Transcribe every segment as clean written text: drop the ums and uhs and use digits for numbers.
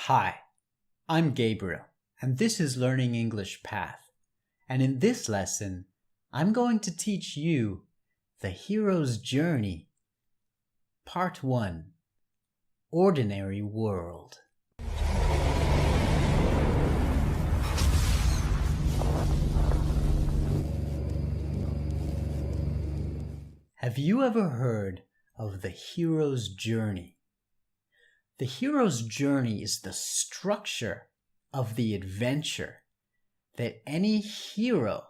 Hi, I'm Gabriel, and this is Learning English Path. And in this lesson, I'm going to teach you the hero's journey. Part 1, Ordinary World. Have you ever heard of the hero's journey? The hero's journey is the structure of the adventure that any hero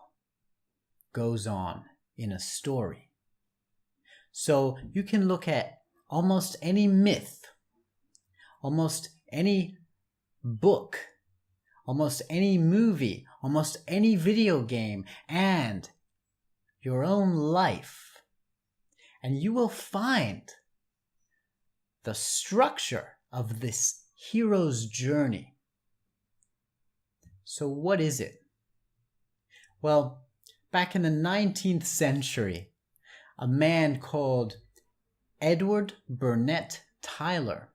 goes on in a story. So you can look at almost any myth, almost any book, almost any movie, almost any video game, and your own life, and you will find the structure of this hero's journey. So what is it? Well, back in the 19th century, a man called Edward Burnett Tylor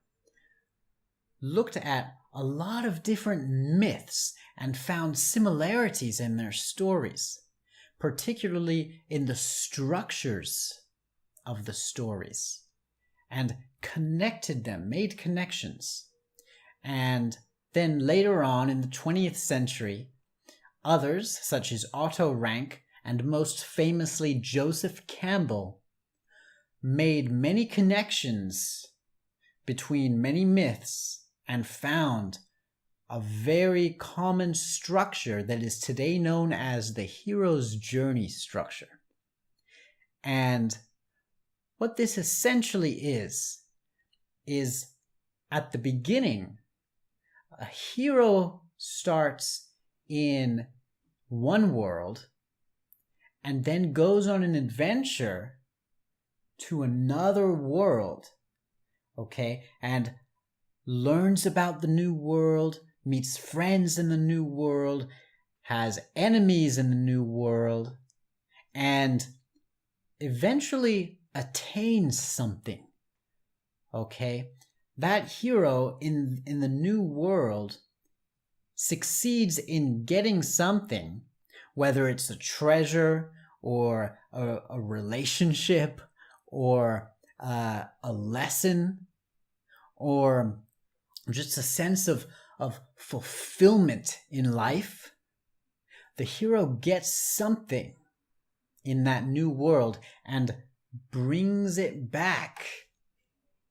looked at a lot of different myths and found similarities in their stories, particularly in the structures of the stories, and connected them, made connections. And then later on in the 20th century, others, such as Otto Rank and most famously Joseph Campbell, made many connections between many myths and found a very common structure that is today known as the hero's journey structure. And what this essentially is at the beginning, a hero starts in one world and then goes on an adventure to another world, okay? And learns about the new world, meets friends in the new world, has enemies in the new world, and eventually attains something, okay? That hero in the new world succeeds in getting something, whether it's a treasure or a relationship or a lesson or just a sense of fulfillment in life. The hero gets something in that new world and brings it back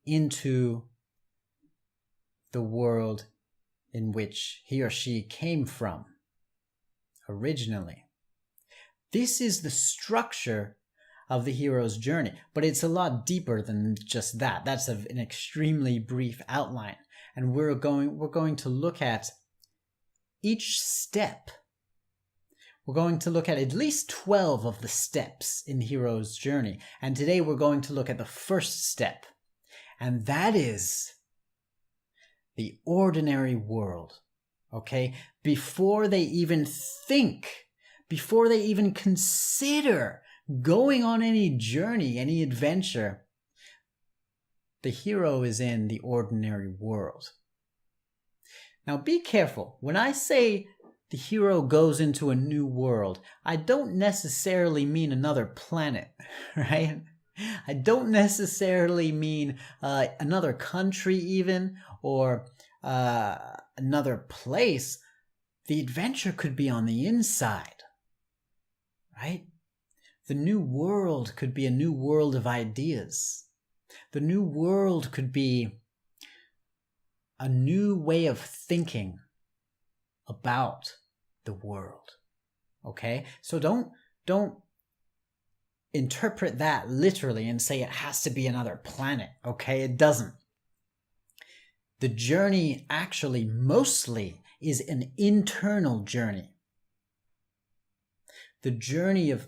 into the world in which he or she came from originally. This is the structure of the hero's journey, but it's a lot deeper than just that. That's an extremely brief outline, and we're going to look at each step. We're going to look at least 12 of the steps in the hero's journey, and today we're going to look at the first step, and that is the ordinary world, okay? Before they even think, before they even consider going on any journey, any adventure, the hero is in the ordinary world. Now be careful. When I say the hero goes into a new world, I don't necessarily mean another planet, right? I don't necessarily mean another country even, or another place. The adventure could be on the inside, right? The new world could be a new world of ideas. The new world could be a new way of thinking about the world, okay? So don't interpret that literally and say it has to be another planet, okay? It doesn't. The journey actually mostly is an internal journey. The journey of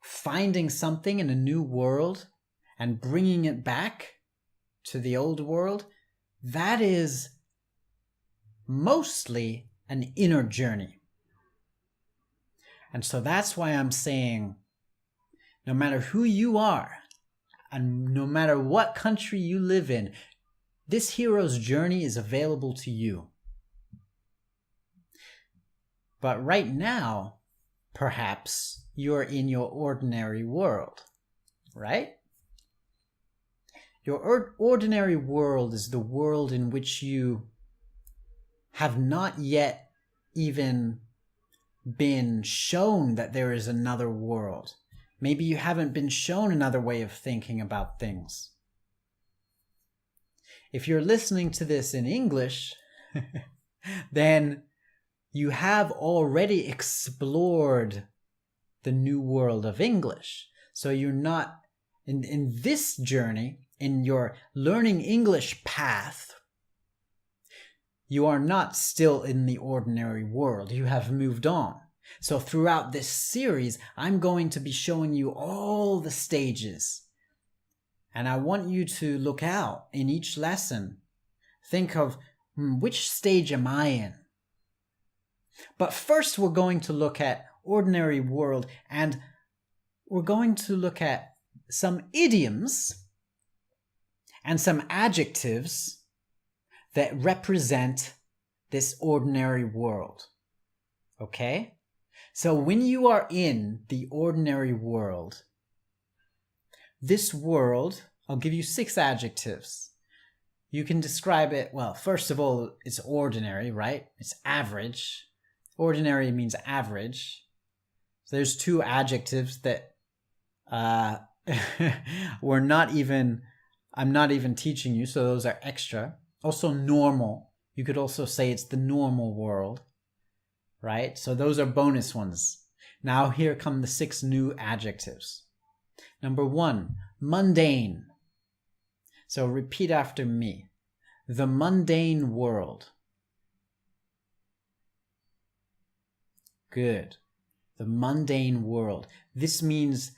finding something in a new world and bringing it back to the old world, that is mostly an inner journey. And so that's why I'm saying, no matter who you are, and no matter what country you live in, This hero's journey is available to you. But right now, perhaps you're in your ordinary world, right? Your ordinary world is the world in which you have not yet even been shown that there is another world. Maybe you haven't been shown another way of thinking about things. If you're listening to this in English, then you have already explored the new world of English. So you're not, in this journey, in your learning English path, you are not still in the ordinary world. You have moved on. So throughout this series, I'm going to be showing you all the stages. And I want you to look out in each lesson. Think of, which stage am I in? But first we're going to look at ordinary world, and we're going to look at some idioms and some adjectives that represent this ordinary world. Okay? So when you are in the ordinary world, this world, I'll give you 6 adjectives. You can describe it, well, first of all, it's ordinary, right? It's average. Ordinary means average. So there's 2 adjectives that I'm not even teaching you, so those are extra. Also normal. You could also say it's the normal world, right? So those are bonus ones. Now here come the 6 new adjectives. Number 1, mundane. So repeat after me. The mundane world. Good. The mundane world. This means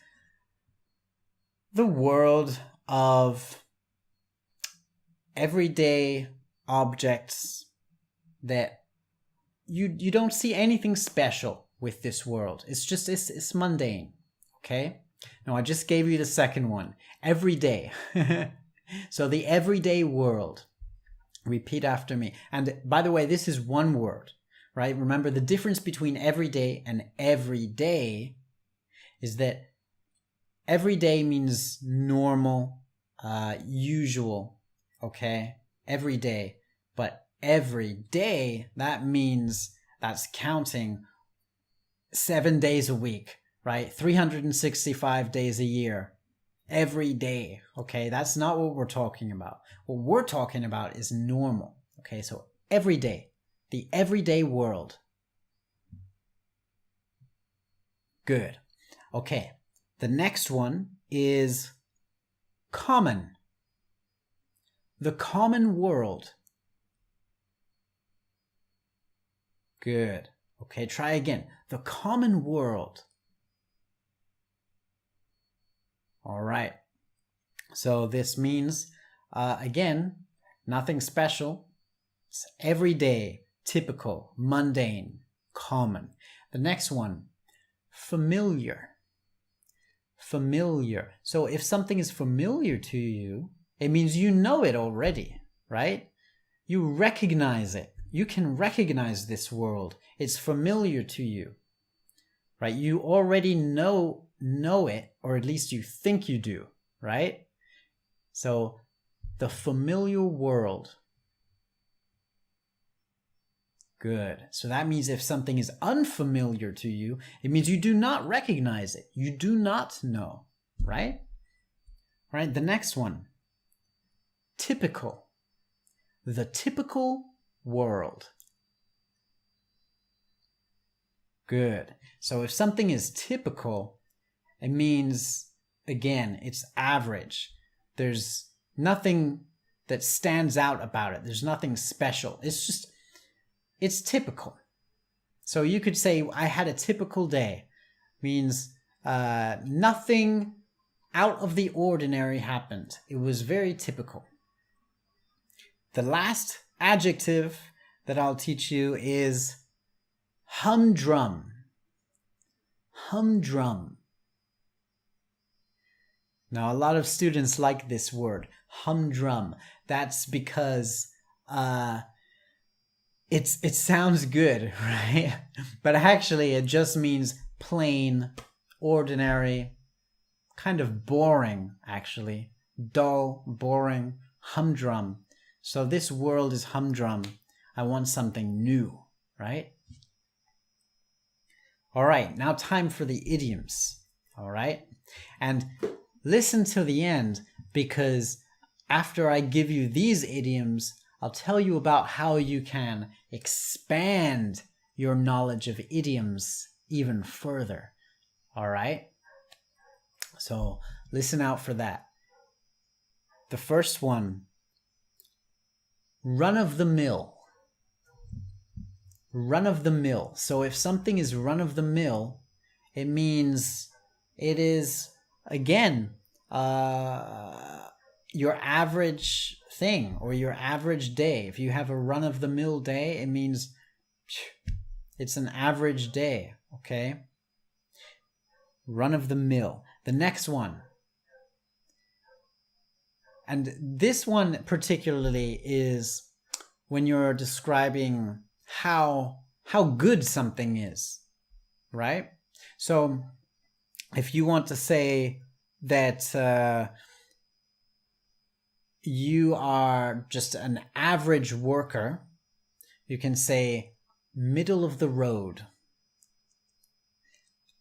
the world of everyday objects that you don't see anything special with this world. It's mundane. Okay? Now I just gave you the second one. Everyday. So the everyday world. Repeat after me. And by the way, this is one word, right? Remember, the difference between everyday and everyday is that everyday means normal, usual, okay? Every day. But every day, that means that's counting 7 days a week, right? 365 days a year. Every day, okay? That's not what we're talking about. What we're talking about is normal, okay? So every day, the everyday world. Good. Okay, the next one is common. The common world. Good. Okay, try again. The common world. All right. So this means, again, nothing special. It's everyday, typical, mundane, common. The next one, familiar. Familiar. So if something is familiar to you, it means you know it already, right? You recognize it. You can recognize this world. It's familiar to you, right? You already know it, or at least you think you do, right? So the familiar world. Good. So that means if something is unfamiliar to you, it means you do not recognize it. You do not know, right? Right. The next one. Typical. The typical world. Good. So if something is typical, it means, again, it's average. There's nothing that stands out about it. There's nothing special. It's typical. So you could say, I had a typical day. Means nothing out of the ordinary happened. It was very typical. The last adjective that I'll teach you is humdrum. Humdrum. Now, a lot of students like this word, humdrum. That's because it sounds good, right? But actually it just means plain, ordinary, kind of boring, actually. Dull, boring, humdrum. So this world is humdrum. I want something new, right? All right, now time for the idioms, all right? And listen to the end, because after I give you these idioms, I'll tell you about how you can expand your knowledge of idioms even further, all right? So listen out for that. The first one, run of the mill. Run of the mill. So if something is run of the mill, it means it is, again, your average thing or your average day. If you have a run of the mill day, it means it's an average day, okay? Run of the mill. The next one. And this one particularly is when you're describing how good something is, right? So if you want to say that you are just an average worker, you can say middle of the road.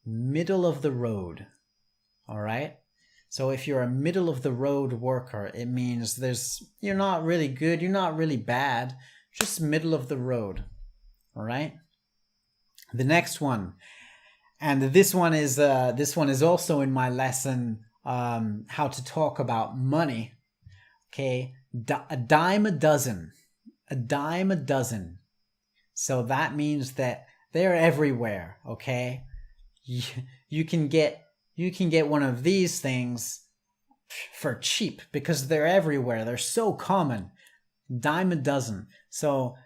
Middle of the road, all right? So if you're a middle of the road worker, it means you're not really good, you're not really bad, just middle of the road. All right. The next one, and this one is also in my lesson, how to talk about money. Okay, a dime a dozen, a dime a dozen. So that means that they're everywhere. Okay, you can get one of these things for cheap because they're everywhere. They're so common. Dime a dozen. So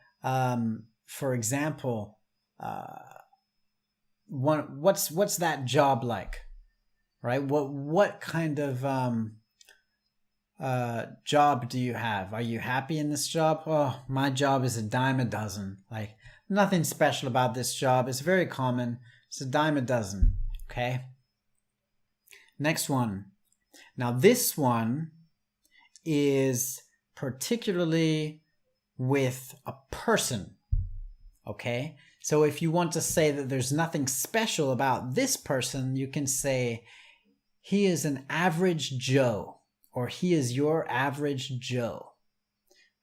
for example, what's that job like, right? What kind of job do you have? Are you happy in this job? Oh, my job is a dime a dozen. Like, nothing special about this job. It's very common. It's a dime a dozen. Okay. Next one. Now this one is particularly with a person. Okay, so if you want to say that there's nothing special about this person, you can say he is an average Joe, or he is your average Joe.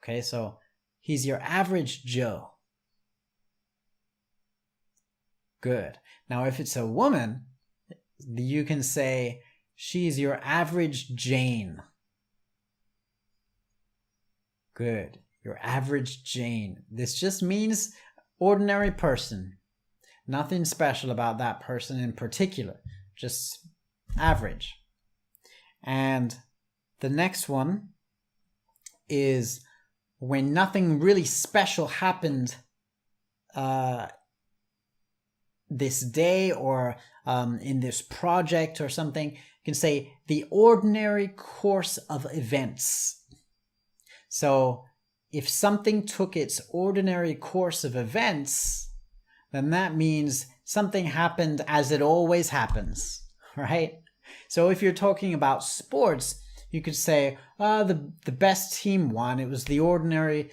Okay, so he's your average Joe. Good. Now if it's a woman, you can say she's your average Jane. Good. Your average Jane. This just means ordinary person. Nothing special about that person in particular. Just average. And the next one is when nothing really special happened this day or in this project or something. You can say the ordinary course of events. So if something took its ordinary course of events, then that means something happened as it always happens, right? So if you're talking about sports, you could say, the best team won. It was the ordinary,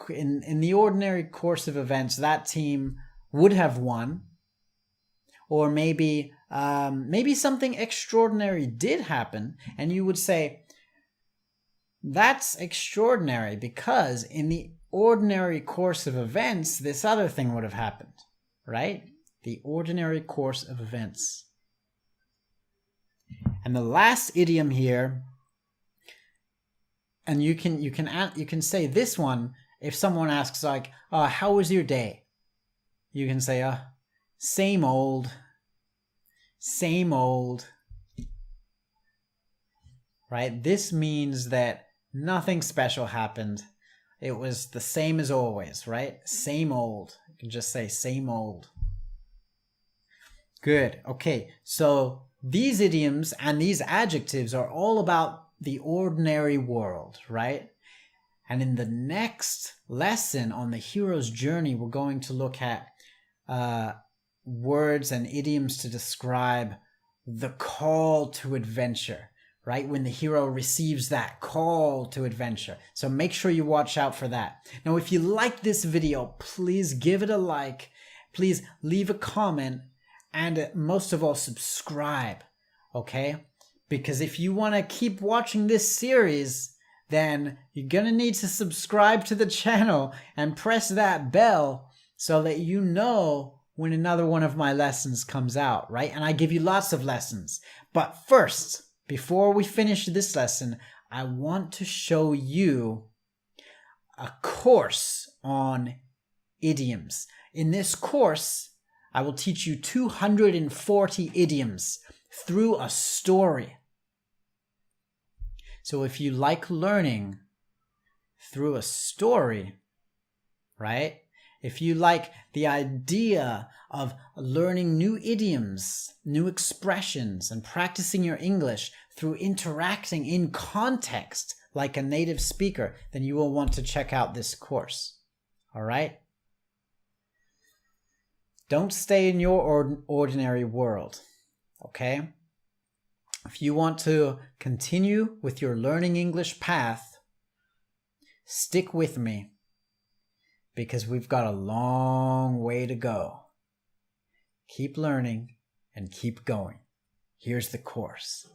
in the ordinary course of events, that team would have won. Or maybe something extraordinary did happen, and you would say, that's extraordinary because in the ordinary course of events, this other thing would have happened, right? The ordinary course of events. And the last idiom here, and you can say this one if someone asks like, how was your day? You can say, same old, right? This means that nothing special happened. It was the same as always, right? Same old. You can just say same old. Good. Okay. So these idioms and these adjectives are all about the ordinary world, right? And in the next lesson on the hero's journey, we're going to look at words and idioms to describe the call to adventure, right? When the hero receives that call to adventure. So make sure you watch out for that. Now, if you like this video, please give it a like. Please leave a comment. And most of all, subscribe, okay? Because if you want to keep watching this series, then you're going to need to subscribe to the channel and press that bell so that you know when another one of my lessons comes out, right? And I give you lots of lessons. But first, before we finish this lesson, I want to show you a course on idioms. In this course, I will teach you 240 idioms through a story. So if you like learning through a story, right? If you like the idea of learning new idioms, new expressions, and practicing your English through interacting in context like a native speaker, then you will want to check out this course. All right? Don't stay in your ordinary world, okay? If you want to continue with your learning English path, stick with me, because we've got a long way to go. Keep learning and keep going. Here's the course.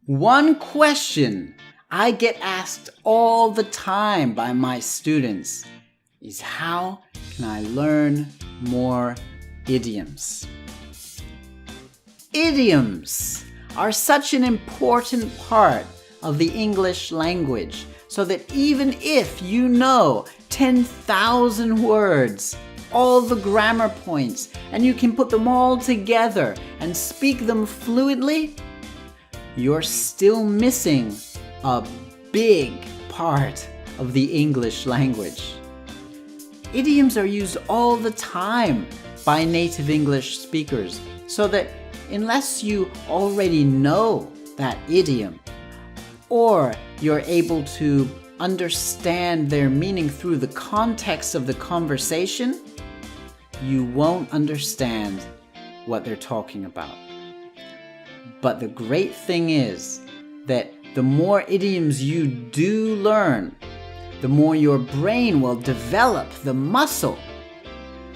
One question I get asked all the time by my students is, how can I learn more idioms? Idioms are such an important part of the English language, so that even if you know 10,000 words, all the grammar points, and you can put them all together and speak them fluently, you're still missing a big part of the English language. Idioms are used all the time by native English speakers, so that unless you already know that idiom, or you're able to understand their meaning through the context of the conversation, you won't understand what they're talking about. But the great thing is that the more idioms you do learn, the more your brain will develop the muscle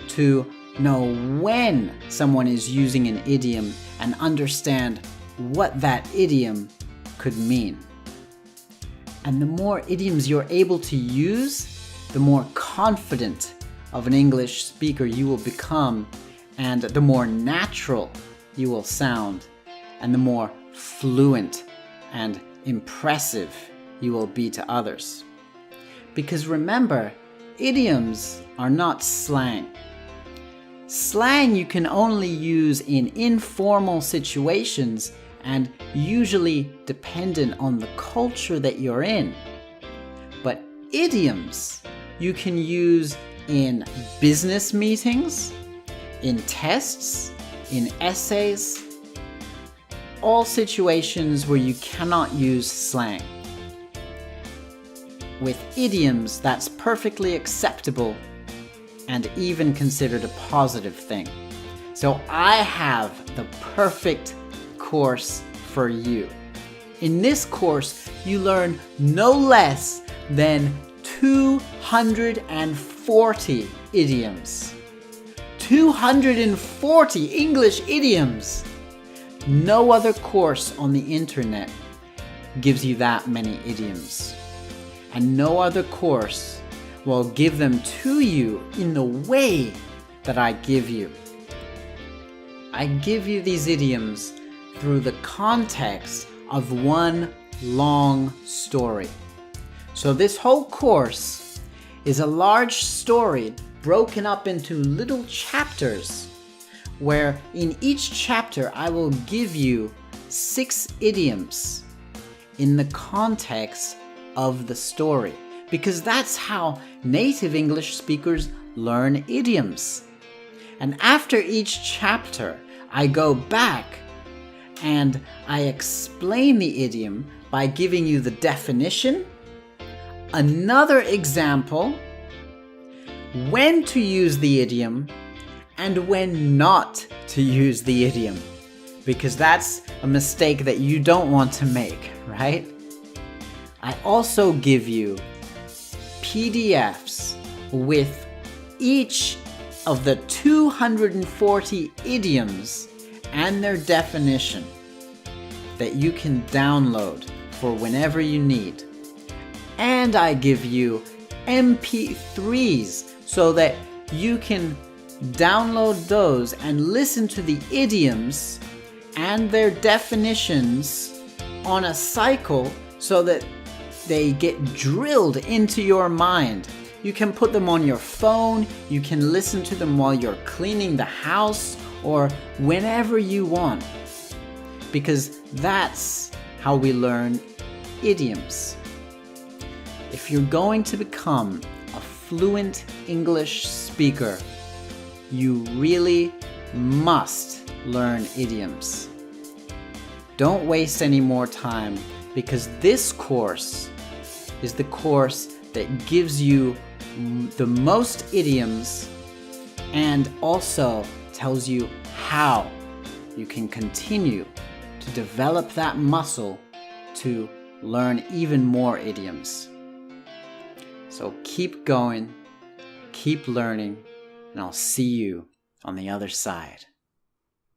to know when someone is using an idiom and understand what that idiom could mean. And the more idioms you're able to use, the more confident of an English speaker you will become, and the more natural you will sound, and the more fluent and impressive you will be to others. Because remember, idioms are not slang. Slang you can only use in informal situations and usually dependent on the culture that you're in. But idioms you can use in business meetings, in tests, in essays, all situations where you cannot use slang. With idioms, that's perfectly acceptable and even considered a positive thing. So I have the perfect course for you. In this course, you learn no less than 240 idioms. 240 English idioms! No other course on the internet gives you that many idioms. And no other course will give them to you in the way that I give you. I give you these idioms through the context of one long story. So this whole course is a large story broken up into little chapters, where in each chapter I will give you 6 idioms in the context of the story, because that's how native English speakers learn idioms. And after each chapter, I go back and I explain the idiom by giving you the definition, another example, when to use the idiom and when not to use the idiom, because that's a mistake that you don't want to make, right? I also give you PDFs with each of the 240 idioms and their definition that you can download for whenever you need. And I give you MP3s so that you can download those and listen to the idioms and their definitions on a cycle so that they get drilled into your mind. You can put them on your phone, you can listen to them while you're cleaning the house or whenever you want, because that's how we learn idioms. If you're going to become a fluent English speaker, you really must learn idioms. Don't waste any more time, because this course is the course that gives you the most idioms and also tells you how you can continue to develop that muscle to learn even more idioms. So keep going, keep learning, and I'll see you on the other side.